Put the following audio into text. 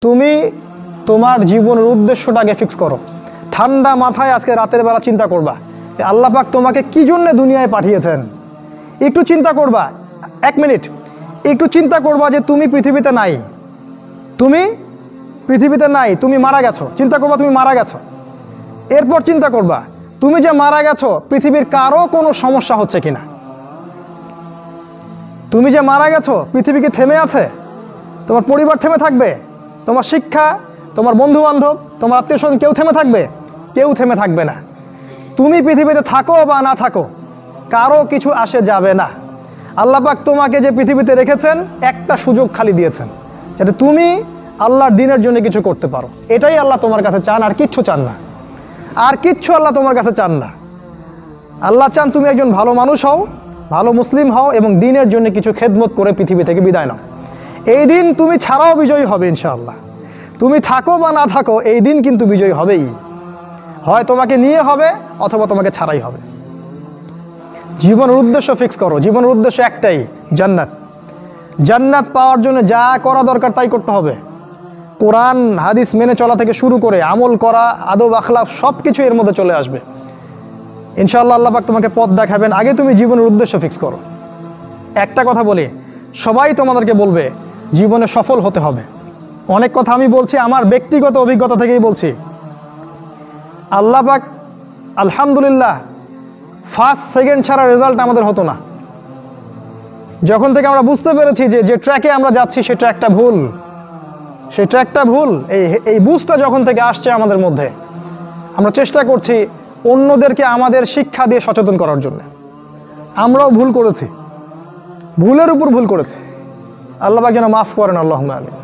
তুমি তোমার জীবনের উদ্দেশ্যটাকে ফিক্স করো। ঠান্ডা মাথায় আজকে রাতের বেলা চিন্তা করবা আল্লাহ পাক তোমাকে কি জন্য দুনিয়ায় পাঠিয়েছেন। একটু চিন্তা করবা, 1 মিনিট একটু চিন্তা করবা যে তুমি পৃথিবীতে নাই, তুমি পৃথিবীতে নাই, তুমি মারা গেছো। চিন্তা করবা তুমি মারা গেছো। এরপর চিন্তা করবা তুমি যে মারা গেছো পৃথিবীর কারো কোনো সমস্যা হচ্ছে কিনা। তুমি যে মারা গেছো পৃথিবী কি থেমে আছে? তোমার পরিবার থেমে থাকবে? তোমার শিক্ষা, তোমার বন্ধু বান্ধব, তোমার আত্মীয় স্বজন কেউ থেমে থাকবে? কেউ থেমে থাকবে না। তুমি পৃথিবীতে থাকো বা না থাকো কারো কিছু আসে যাবে না। আল্লাহ পাক তোমাকে যে পৃথিবীতে রেখেছেন একটা সুযোগ খালি দিয়েছেন যাতে তুমি আল্লাহর দ্বীনের জন্য কিছু করতে পারো। এটাই আল্লাহ তোমার কাছে চান, আর কিচ্ছু চান না। আর কিচ্ছু আল্লাহ তোমার কাছে চান না। আল্লাহ চান তুমি একজন ভালো মানুষ হও, ভালো মুসলিম হও এবং দ্বীনের জন্য কিছু খেদমত করে পৃথিবী থেকে বিদায় নাও। এই দিন তুমি ছাড়াও বিজয়ী হবে ইনশাআল্লাহ। তুমি থাকো বা না থাকো এই দিন কিন্তু বিজয়ী হবেই। হয় তোমাকে নিয়ে হবে অথবা তোমাকে ছাড়াই হবে। জীবনের উদ্দেশ্য ফিক্স করো। জীবনের উদ্দেশ্য একটাই, জান্নাত। জান্নাত পাওয়ার জন্য যা করা দরকার তাই করতে হবে। কোরআন হাদিস মেনে চলা থেকে শুরু করে আমল করা, আদব আখলাক সব কিছু এর মধ্যে চলে আসবে ইনশাআল্লাহ। আল্লাহ পাক তোমাকে পথ দেখাবেন। আগে তুমি জীবনের উদ্দেশ্য ফিক্স করো। একটা কথা বলি, সবাই তোমাদেরকে বলবে জীবনে সফল হতে হবে। অনেক কথা আমি বলছি আমার ব্যক্তিগত অভিজ্ঞতা থেকেই বলছি। আল্লাহ পাক আলহামদুলিল্লাহ ফার্স্ট সেকেন্ড ছাড়া রেজাল্ট আমাদের হতো না। যখন থেকে আমরা বুঝতে পেরেছি যে ট্র্যাকে আমরা যাচ্ছি সে ট্র্যাকটা ভুল, সেই ট্র্যাকটা ভুল, এই বুঝটা যখন থেকে আসছে আমাদের মধ্যে, আমরা চেষ্টা করছি অন্যদেরকে আমাদের শিক্ষা দিয়ে সচেতন করার জন্য। আমরাও ভুল করেছি, ভুলের উপর ভুল করেছি। আল্লাহ পাক যেন মাফ করেন, আল্লাহুম্মা আমিন।